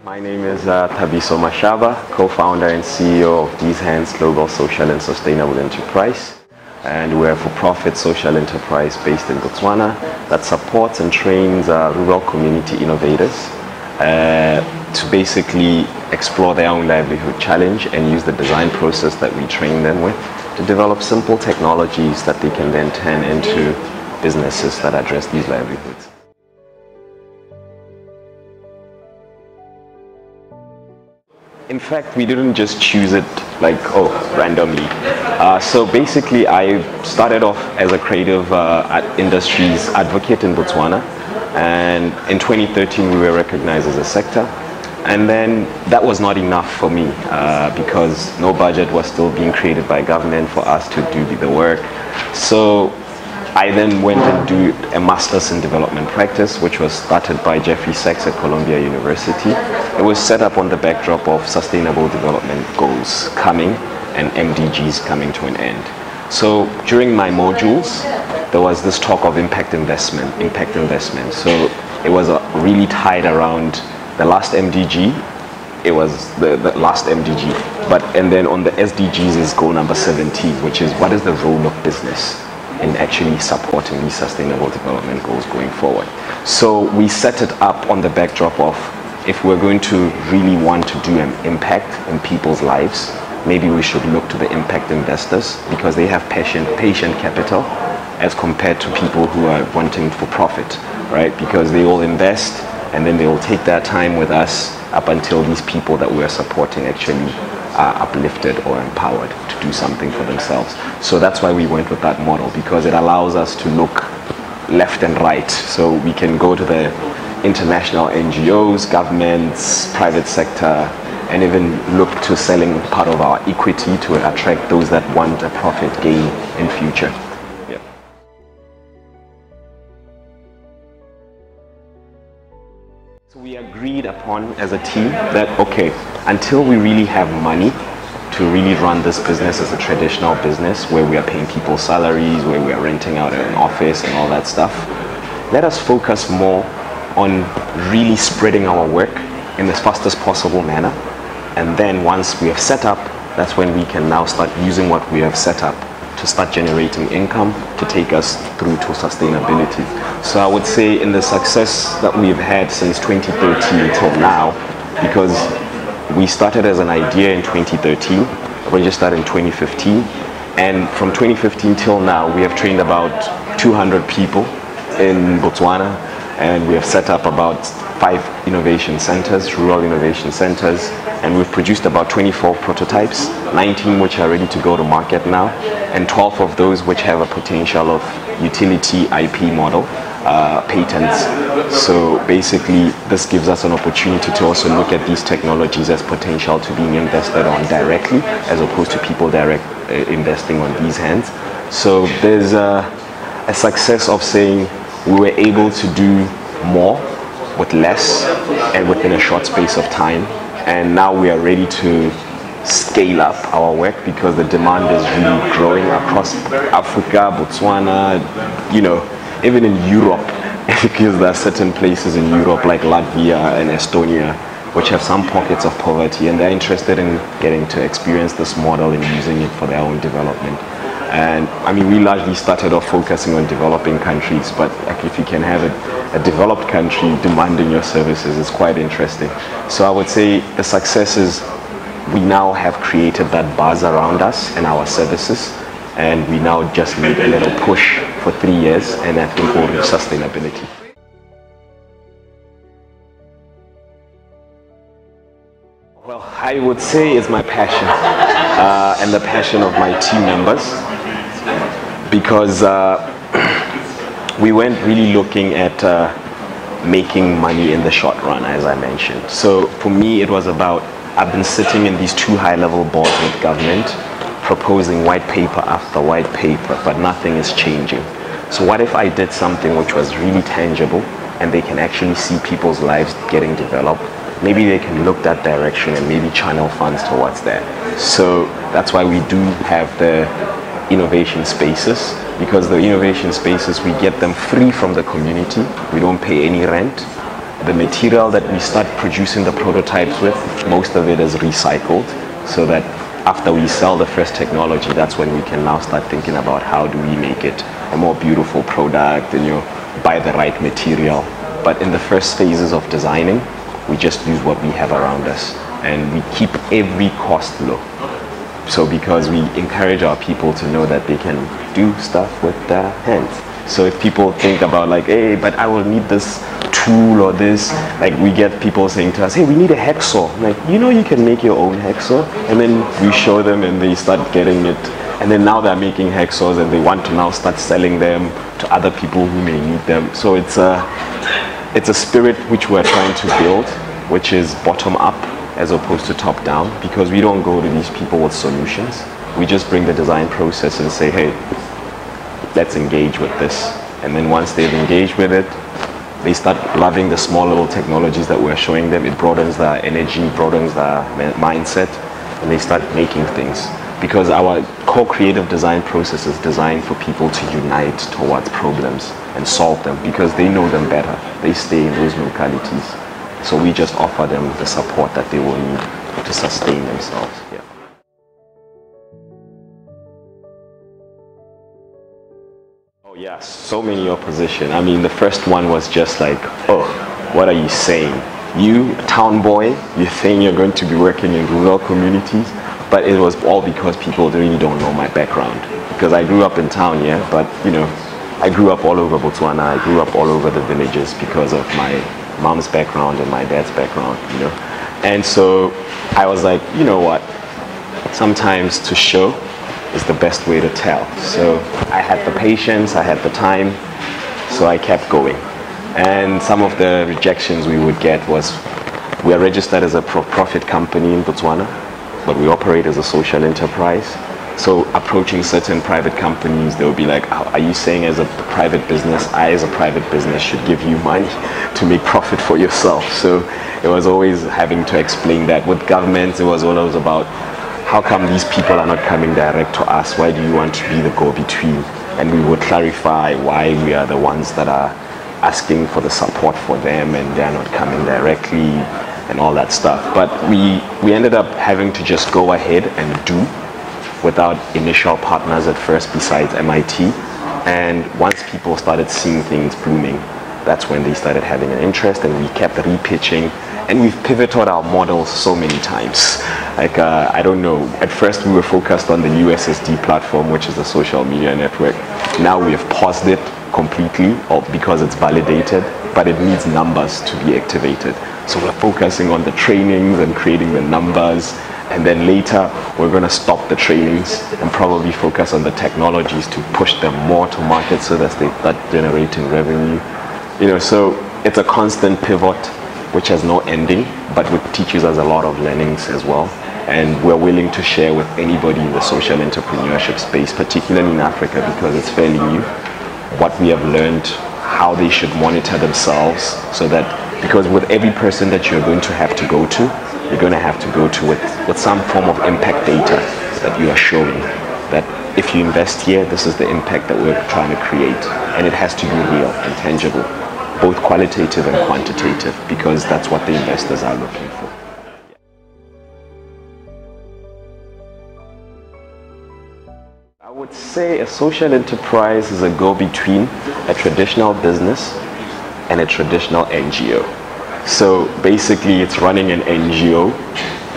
My name is Thabiso Mashaba, co-founder and CEO of These Hands Global Social and Sustainable Enterprise. And we're a for-profit social enterprise based in Botswana that supports and trains rural community innovators to basically explore their own livelihood challenge and use the design process that we train them with to develop simple technologies that they can then turn into businesses that address these livelihoods. In fact, we didn't just choose it randomly. So basically, I started off as a creative industries advocate in Botswana, and in 2013 we were recognized as a sector. And then that was not enough for me because no budget was still being created by government for us to do the work. So I then went and did a master's in development practice, which was started by Jeffrey Sachs at Columbia University. It was set up on the backdrop of sustainable development goals coming and MDGs coming to an end. So during my modules, there was this talk of impact investment. So it was really tied around the last MDG. It was the last MDG. And then on the SDGs is goal number 17, which is what is the role of business in actually supporting these sustainable development goals going forward. So we set it up on the backdrop of, if we're going to really want to do an impact in people's lives, maybe we should look to the impact investors because they have patient capital as compared to people who are wanting for profit, right? Because they all invest and then they will take their time with us up until these people that we're supporting actually are uplifted or empowered to do something for themselves. So that's why we went with that model, because it allows us to look left and right. So we can go to the international NGOs, governments, private sector, and even look to selling part of our equity to attract those that want a profit gain in future. Yeah. So we agreed upon as a team that, okay, until we really have money to really run this business as a traditional business where we are paying people salaries, where we are renting out an office and all that stuff, let us focus more on really spreading our work in the fastest possible manner. And then once we have set up, that's when we can now start using what we have set up to start generating income to take us through to sustainability. So I would say in the success that we've had since 2013 till now, because we started as an idea in 2013, registered in 2015, and from 2015 till now we have trained about 200 people in Botswana, and we have set up about 5 innovation centers, rural innovation centers, and we've produced about 24 prototypes, 19 which are ready to go to market now, and 12 of those which have a potential of utility IP model, patents. So basically this gives us an opportunity to also look at these technologies as potential to being invested on directly as opposed to people investing on these hands. So there's a success of saying we were able to do more with less and within a short space of time, and now we are ready to scale up our work because the demand is really growing across Africa, Botswana, even in Europe, because there are certain places in Europe like Latvia and Estonia which have some pockets of poverty, and they're interested in getting to experience this model and using it for their own development. And I mean, we largely started off focusing on developing countries, but if you can have a developed country demanding your services, it's quite interesting. So I would say the success is we now have created that buzz around us and our services, and we now just need a little push for 3 years, and I think we'll reach sustainability. Well, I would say it's my passion and the passion of my team members, because we weren't really looking at making money in the short run, as I mentioned. So for me, it was about, I've been sitting in these 2 high-level boards with government, proposing white paper after white paper, but nothing is changing. So what if I did something which was really tangible and they can actually see people's lives getting developed? Maybe they can look that direction and maybe channel funds towards that. So that's why we do have the innovation spaces, because the innovation spaces, we get them free from the community. We don't pay any rent. The material that we start producing the prototypes with, most of it is recycled, so that after we sell the first technology, that's when we can now start thinking about how do we make it a more beautiful product and, you know, buy the right material. But in the first phases of designing, we just use what we have around us, and we keep every cost low. So because we encourage our people to know that they can do stuff with their hands. So if people think about like, hey, but I will need this tool or this, like we get people saying to us, hey, we need a hacksaw. Like, you know, you can make your own hacksaw. And then we show them and they start getting it. And then now they're making hacksaws and they want to now start selling them to other people who may need them. So it's a spirit which we're trying to build, which is bottom up as opposed to top down, because we don't go to these people with solutions. We just bring the design process and say, hey, let's engage with this. And then once they've engaged with it, they start loving the small little technologies that we're showing them. It broadens their energy, broadens their mindset, and they start making things. Because our core creative design process is designed for people to unite towards problems and solve them, because they know them better. They stay in those localities. So we just offer them the support that they will need to sustain themselves. Yeah. Oh yes, so many opposition. I mean, the first one was just like, oh, what are you saying? You, town boy, you're saying you're going to be working in rural communities? But it was all because people really don't know my background. Because I grew up in town, yeah, but you know, I grew up all over Botswana. I grew up all over the villages because of my mom's background and my dad's background, you know. And so I was like, you know what? Sometimes to show is the best way to tell. So I had the patience, I had the time, so I kept going. And some of the rejections we would get was, we are registered as a profit company in Botswana, but we operate as a social enterprise. So approaching certain private companies, they'll be like, are you saying as a private business, I as a private business should give you money to make profit for yourself? So it was always having to explain that. With governments, it was always about, how come these people are not coming direct to us? Why do you want to be the go-between? And we would clarify why we are the ones that are asking for the support for them and they're not coming directly and all that stuff. But we ended up having to just go ahead and do, without initial partners at first besides MIT. And once people started seeing things blooming, that's when they started having an interest, and we kept repitching, and we've pivoted our models so many times. Like, I don't know, at first we were focused on the USSD platform, which is a social media network. Now we have paused it completely because it's validated, but it needs numbers to be activated. So we're focusing on the trainings and creating the numbers, and then later we're going to stop the trainings and probably focus on the technologies to push them more to market so that they start generating revenue. You know, so it's a constant pivot which has no ending, but which teaches us a lot of learnings as well. And we're willing to share with anybody in the social entrepreneurship space, particularly in Africa, because it's fairly new, what we have learned, how they should monitor themselves, so that, because with every person that you're going to have to go to, you're going to have to go to with some form of impact data that you are showing that if you invest here, this is the impact that we're trying to create. And it has to be real and tangible, both qualitative and quantitative, because that's what the investors are looking for. I would say a social enterprise is a go-between a traditional business and a traditional NGO. So basically it's running an NGO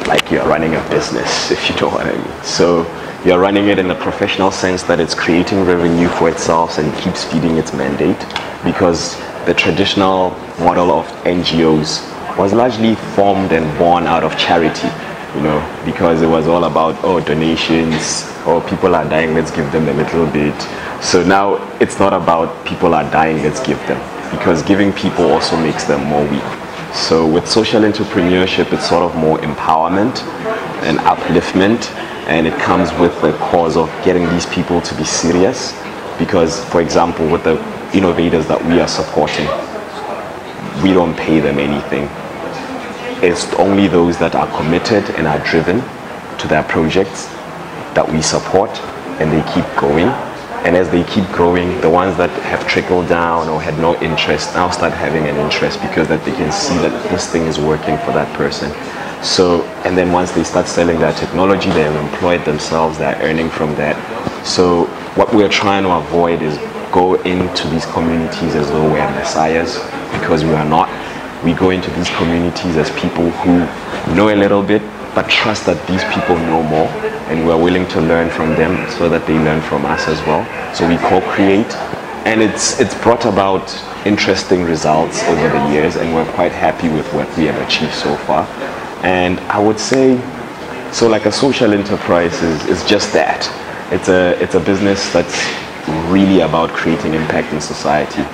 like you're running a business, if you know what I mean. So you're running it in a professional sense that it's creating revenue for itself and keeps feeding its mandate, because the traditional model of NGOs was largely formed and born out of charity, you know, because it was all about, oh, donations, oh, people are dying, let's give them a little bit. So now it's not about people are dying, let's give them, because giving people also makes them more weak. So with social entrepreneurship, it's sort of more empowerment and upliftment, and it comes with the cause of getting these people to be serious, because, for example, with the innovators that we are supporting, we don't pay them anything. It's only those that are committed and are driven to their projects that we support, and they keep going. And as they keep growing, the ones that have trickled down or had no interest now start having an interest because that they can see that this thing is working for that person. So, and then once they start selling that technology, they have employed themselves, they're earning from that. So what we're trying to avoid is go into these communities as though we're messiahs, because we are not. We go into these communities as people who know a little bit, but trust that these people know more, and we're willing to learn from them so that they learn from us as well. So we co-create, and it's brought about interesting results over the years, and we're quite happy with what we have achieved so far. And I would say, so like a social enterprise is just that. It's a business that's really about creating impact in society.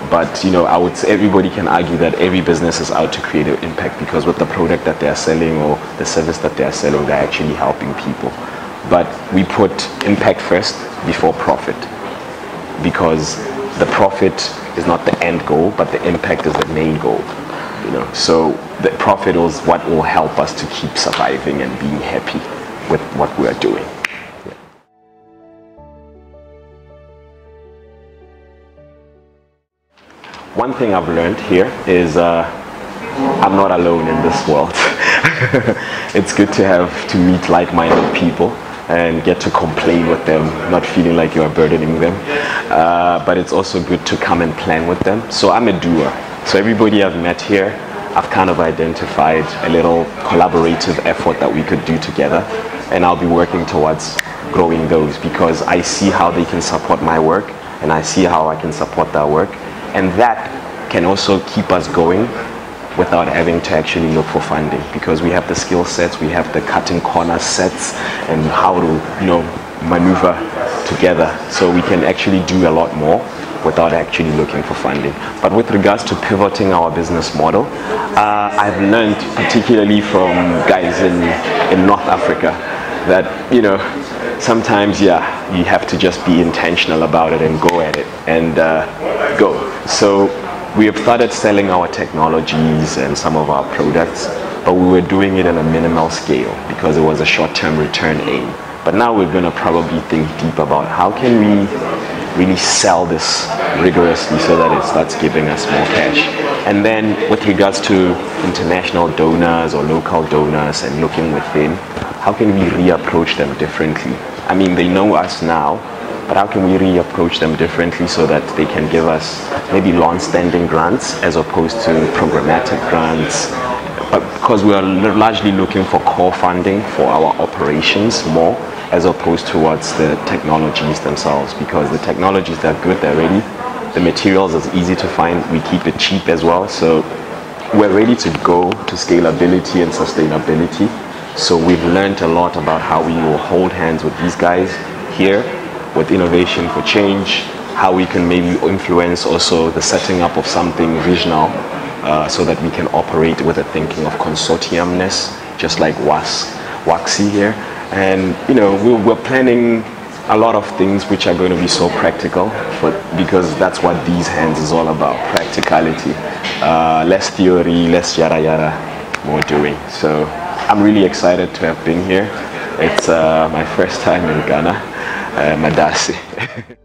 But I would say everybody can argue that every business is out to create an impact, because with the product that they're selling or the service that they're selling, they're actually helping people. But we put impact first before profit, because the profit is not the end goal, but the impact is the main goal. So the profit is what will help us to keep surviving and being happy with what we are doing. One thing I've learned here is I'm not alone in this world. It's good to meet like-minded people and get to complain with them, not feeling like you're burdening them. But it's also good to come and plan with them. So I'm a doer. So everybody I've met here, I've kind of identified a little collaborative effort that we could do together. And I'll be working towards growing those, because I see how they can support my work and I see how I can support their work. And that can also keep us going without having to actually look for funding, because we have the skill sets, we have the cutting corner sets, and how to maneuver together. So we can actually do a lot more without actually looking for funding. But with regards to pivoting our business model, I've learned, particularly from guys in North Africa, that sometimes you have to just be intentional about it and go at it and go. So we have started selling our technologies and some of our products, but we were doing it in a minimal scale because it was a short-term return aim. But now we're going to probably think deep about how can we really sell this rigorously so that it starts giving us more cash. And then with regards to international donors or local donors and looking within, how can we reapproach them differently? I mean, they know us now, but how can we reapproach them differently so that they can give us maybe long-standing grants as opposed to programmatic grants? But because we are largely looking for core funding for our operations more, as opposed towards the technologies themselves, because the technologies, they're good, they're ready. The materials is easy to find, we keep it cheap as well. So we're ready to go to scalability and sustainability. So we've learned a lot about how we will hold hands with these guys here with innovation for change, how we can maybe influence also the setting up of something regional, so that we can operate with a thinking of consortiumness, just like WACSI here. And we're planning a lot of things which are going to be so practical, because that's what these hands is all about, practicality. Less theory, less yada yada, more doing. So I'm really excited to have been here. It's my first time in Ghana. Madasi.